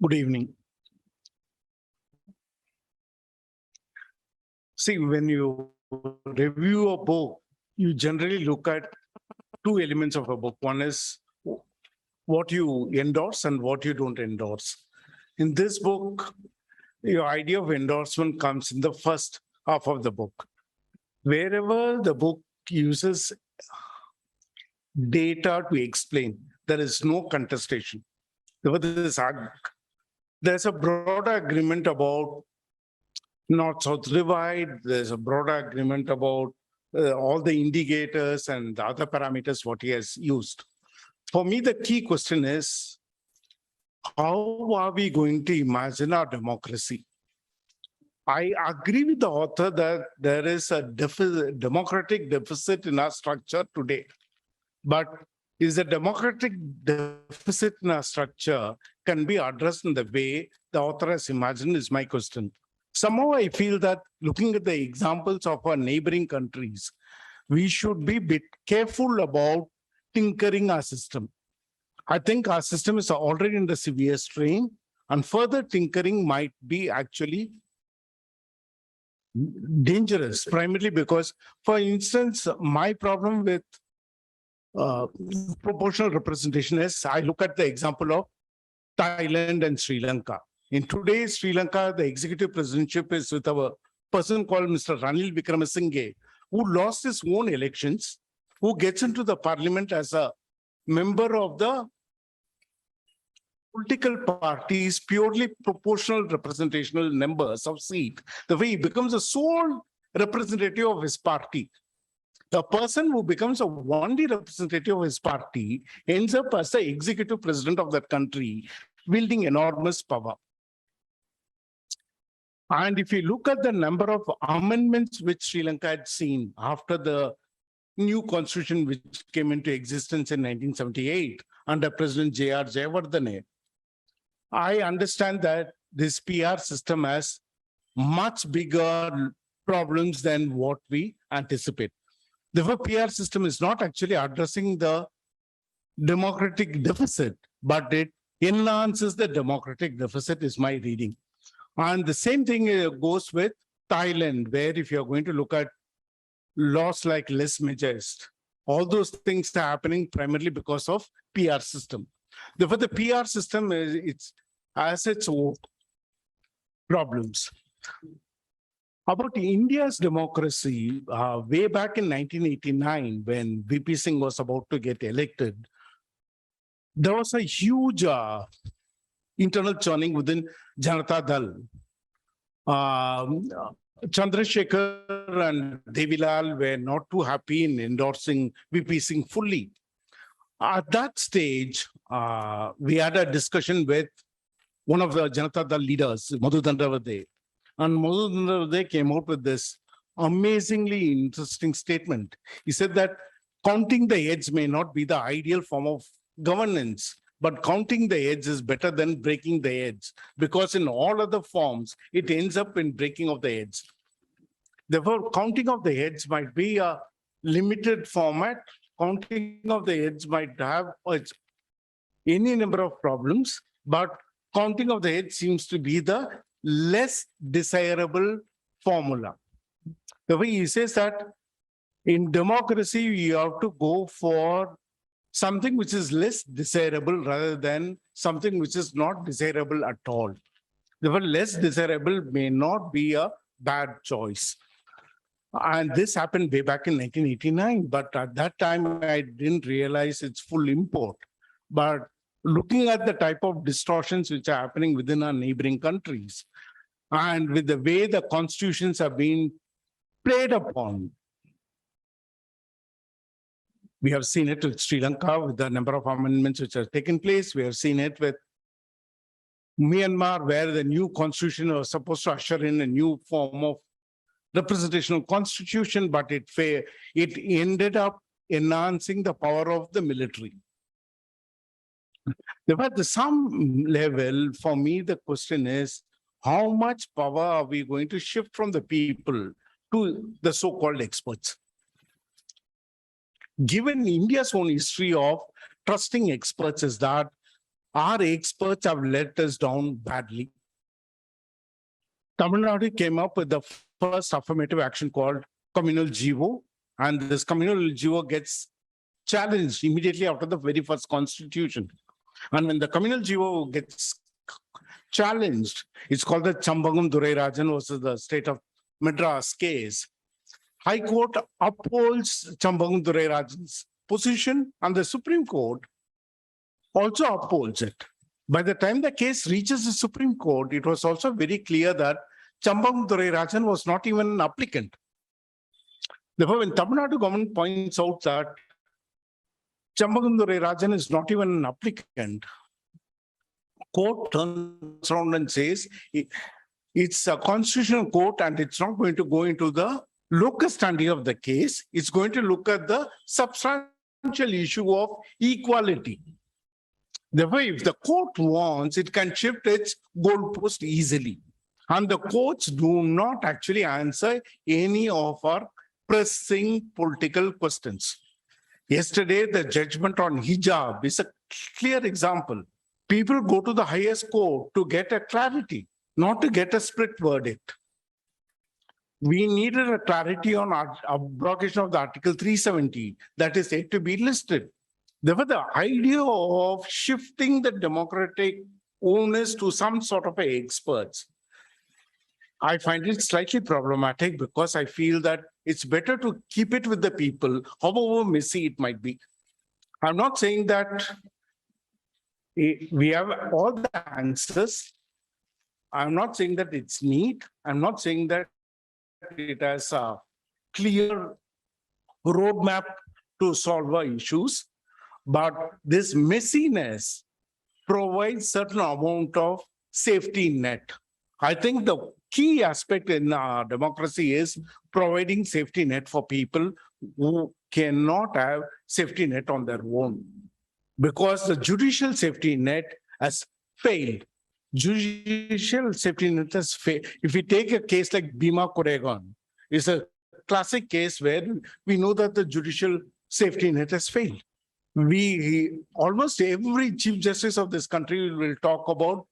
Good evening. See, when you review a book, you generally look at two elements of a book. One is what you endorse and what you don't endorse. In this book, your idea of endorsement comes in the first half of the book. Wherever the book uses data to explain, there is no contestation. There's a broader agreement about North-South divide. There's a broader agreement about all the indicators and the other parameters what he has used. For me, the key question is, how are we going to imagine our democracy? I agree with the author that there is a democratic deficit in our structure today. But is the democratic deficit in our structure can be addressed in the way the author has imagined is my question. Somehow I feel that looking at the examples of our neighboring countries, we should be a bit careful about tinkering our system. I think our system is already in the severe strain, and further tinkering might be actually dangerous, primarily because, for instance, my problem with proportional representation is I look at the example of Thailand and Sri Lanka. In today's Sri Lanka, the executive presidentship is with a person called Mr. Ranil Wickremesinghe, who lost his own elections, who gets into the parliament as a member of the political parties, purely proportional representational numbers of seat. The way he becomes a sole representative of his party. The person who becomes a only representative of his party ends up as the executive president of that country, wielding enormous power. And if you look at the number of amendments which Sri Lanka had seen after the new constitution which came into existence in 1978 under President J.R. Jayawardene, I understand that this PR system has much bigger problems than what we anticipate. The PR system is not actually addressing the democratic deficit, but it enhances the democratic deficit is my reading. And the same thing goes with Thailand, where if you're going to look at laws like less majest, all those things are happening primarily because of PR system. Therefore, the PR system has its own problems. About India's democracy, way back in 1989, when VP Singh was about to get elected, there was a huge internal churning within Janata Dal. Chandrasekhar and Devilal were not too happy in endorsing VP Singh fully. At that stage, we had a discussion with one of the Janata Dal leaders, Madhu Dandavade. And Madhu Dandavade came out with this amazingly interesting statement. He said that counting the heads may not be the ideal form of governance, but counting the heads is better than breaking the heads, because in all other forms, it ends up in breaking of the heads. Therefore, counting of the heads might be a limited format. Counting of the heads might have any number of problems, but counting of the heads seems to be the less desirable formula. The way he says that in democracy, you have to go for something which is less desirable rather than something which is not desirable at all. Therefore, less desirable may not be a bad choice. And this happened way back in 1989, but at that time, I didn't realize its full import. But looking at the type of distortions which are happening within our neighboring countries, and with the way the constitutions are being played upon, we have seen it with Sri Lanka with the number of amendments which have taken place. We have seen it with Myanmar, where the new constitution was supposed to usher in a new form of representational constitution, but it ended up enhancing the power of the military. Therefore, at some level, for me, the question is, how much power are we going to shift from the people to the so-called experts? Given India's own history of trusting experts, is that our experts have let us down badly. Tamil Nadu came up with the first affirmative action called communal GO, and this communal GO gets challenged immediately after the very first constitution. And when the communal GO gets challenged, it's called the Chambagam Durai Rajan versus the state of Madras case. High Court upholds Chambagam Durai Rajan's position, and the Supreme Court also upholds it. By the time the case reaches the Supreme Court, it was also very clear that Chambagam Durai Rajan was not even an applicant. Therefore, when Tamil Nadu government points out that Chambagam Durai Rajan is not even an applicant, court turns around and says it's a constitutional court and it's not going to go into the locus standi of the case. It's going to look at the substantial issue of equality. Therefore, if the court wants, it can shift its goalpost easily. And the courts do not actually answer any of our pressing political questions. Yesterday, the judgment on hijab is a clear example. People go to the highest court to get a clarity, not to get a split verdict. We needed a clarity on abrogation of the Article 370 that is yet to be listed. Therefore, the idea of shifting the democratic onus to some sort of experts, I find it slightly problematic because I feel that it's better to keep it with the people, however messy it might be. I'm not saying that we have all the answers. I'm not saying that it's neat. I'm not saying that it has a clear roadmap to solve our issues. But this messiness provides certain amount of safety net. I think the key aspect in our democracy is providing safety net for people who cannot have safety net on their own. Because the judicial safety net has failed. Judicial safety net has failed. If we take a case like Bhima Koregaon, it's a classic case where we know that the judicial safety net has failed. Almost every chief justice of this country will talk about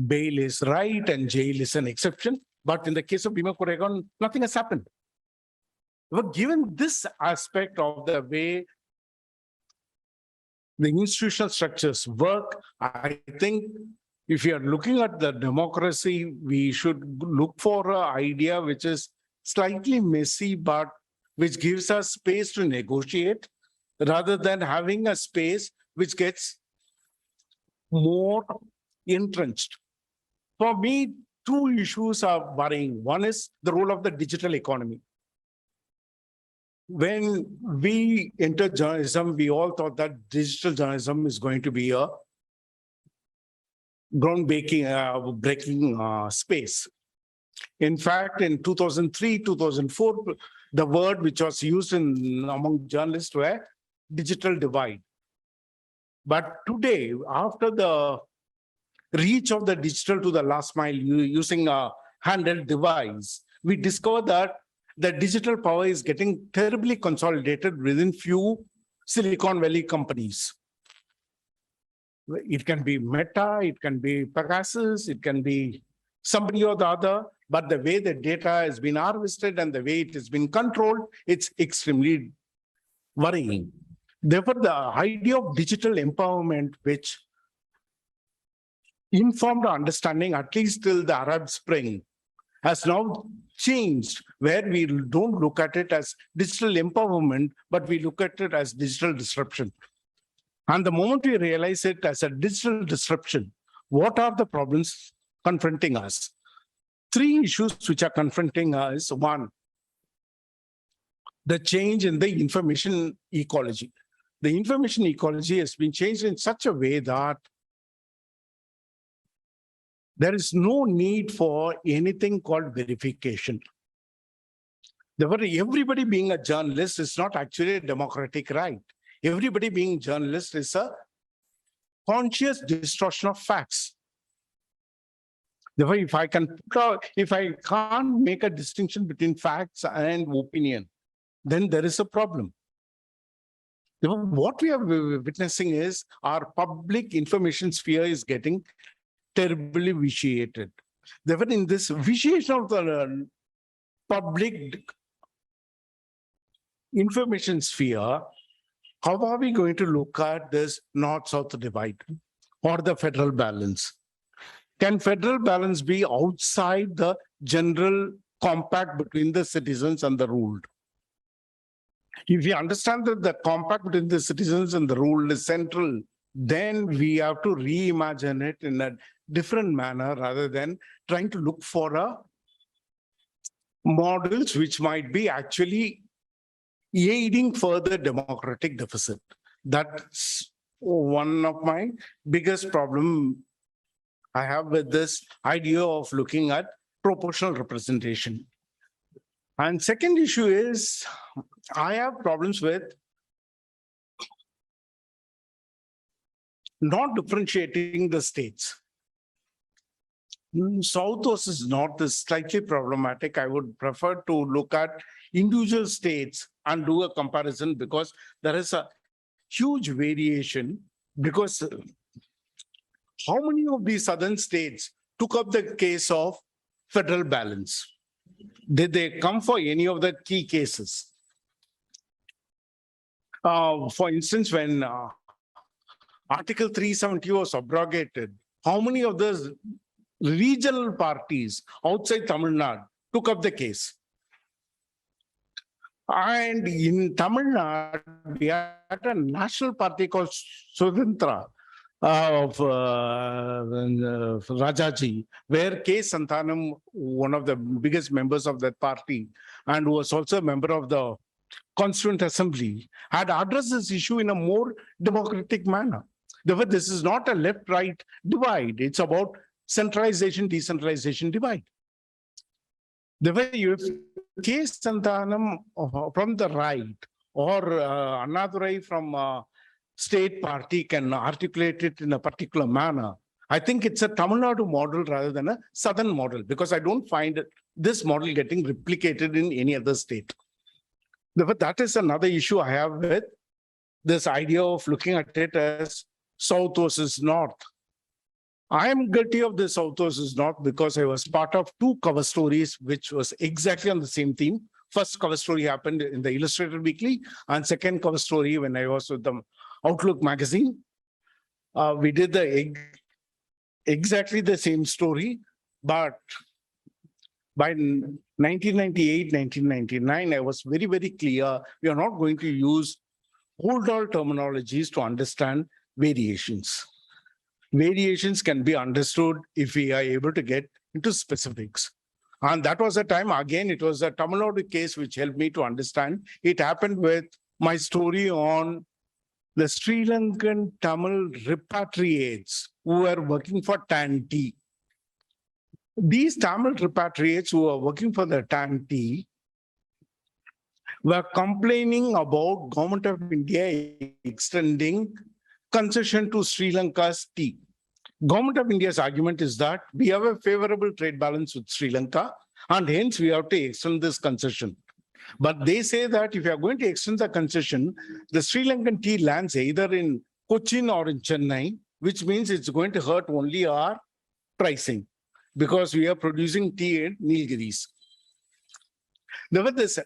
bail is right and jail is an exception. But in the case of Bhima Koregaon, nothing has happened. But given this aspect of the way the institutional structures work, I think if you are looking at the democracy, we should look for an idea which is slightly messy, but which gives us space to negotiate, rather than having a space which gets more entrenched. For me, two issues are worrying. One is the role of the digital economy. When we entered journalism, we all thought that digital journalism is going to be a groundbreaking space. In fact, in 2003, 2004, the word which was used among journalists were digital divide. But today, after the reach of the digital to the last mile using a handheld device, we discover that the digital power is getting terribly consolidated within few Silicon Valley companies. It can be Meta, it can be Pegasus, it can be somebody or the other, but the way the data has been harvested and the way it has been controlled, it's extremely worrying. Therefore, the idea of digital empowerment, which informed our understanding, at least till the Arab Spring, has now changed, where we don't look at it as digital empowerment, but we look at it as digital disruption. And the moment we realize it as a digital disruption, what are the problems confronting us? Three issues which are confronting us. One, the change in the information ecology. The information ecology has been changed in such a way that there is no need for anything called verification. Therefore, everybody being a journalist is not actually a democratic right. Everybody being journalist is a conscious distortion of facts. Therefore, if I can't make a distinction between facts and opinion, then there is a problem. What we are witnessing is our public information sphere is getting terribly vitiated. Therefore, in this vitiation of the public information sphere, how are we going to look at this north-south divide or the federal balance? Can federal balance be outside the general compact between the citizens and the ruled? If we understand that the compact between the citizens and the ruled is central, then we have to reimagine it in a different manner rather than trying to look for a models which might be actually aiding further democratic deficit. That's one of my biggest problem I have with this idea of looking at proportional representation. And second issue is, I have problems with not differentiating the states. South versus North is slightly problematic. I would prefer to look at individual states and do a comparison because there is a huge variation. Because how many of these southern states took up the case of federal balance? Did they come for any of the key cases? For instance, when Article 370 was abrogated, how many of those regional parties outside Tamil Nadu took up the case? And in Tamil Nadu, we had a national party called Sudhantra of Rajaji, where K. Santhanam, one of the biggest members of that party, and was also a member of the Constituent Assembly, had addressed this issue in a more democratic manner. Therefore, this is not a left-right divide. It's about centralization, decentralization divide. Therefore, if K. Santhanam from the right or Annadurai from state party can articulate it in a particular manner, I think it's a Tamil Nadu model rather than a southern model, because I don't find this model getting replicated in any other state. Therefore, that is another issue I have with this idea of looking at it as South versus North. I am guilty of this South versus North because I was part of two cover stories which was exactly on the same theme. First cover story happened in the Illustrated Weekly, and second cover story when I was with the Outlook magazine. We did exactly the same story, but by 1998, 1999, I was very, very clear we are not going to use hold-all terminologies to understand variations. Variations can be understood if we are able to get into specifics. And that was a time, again, it was a Tamil Nadu case which helped me to understand. It happened with my story on the Sri Lankan Tamil repatriates who were working for TAN-T. These Tamil repatriates who were working for the TAN-T were complaining about Government of India extending concession to Sri Lanka's tea. Government of India's argument is that we have a favorable trade balance with Sri Lanka, and hence we have to extend this concession. But they say that if you are going to extend the concession, the Sri Lankan tea lands either in Cochin or in Chennai, which means it's going to hurt only our pricing because we are producing tea in Nilgiris. Therefore, this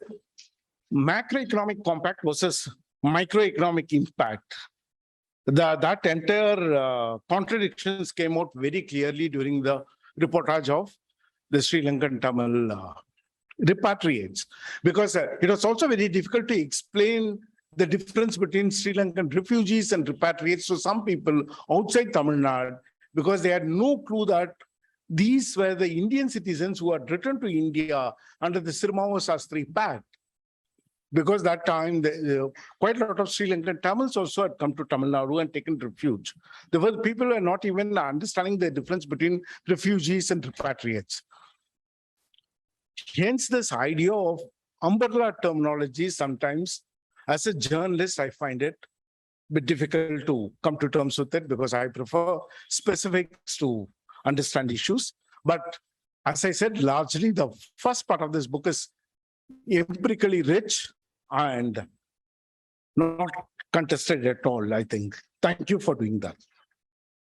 macroeconomic compact versus microeconomic impact, that entire contradictions came out very clearly during the reportage of the Sri Lankan Tamil repatriates, because it was also very difficult to explain the difference between Sri Lankan refugees and repatriates to some people outside Tamil Nadu, because they had no clue that these were the Indian citizens who had returned to India under the Sirmava Sastri Pact. Because that time, quite a lot of Sri Lankan Tamils also had come to Tamil Nadu and taken refuge. There were people who are not even understanding the difference between refugees and repatriates. Hence, this idea of umbrella terminology sometimes, as a journalist, I find it a bit difficult to come to terms with it because I prefer specifics to understand issues. But as I said, largely the first part of this book is empirically rich and not contested at all, I think. Thank you for doing that.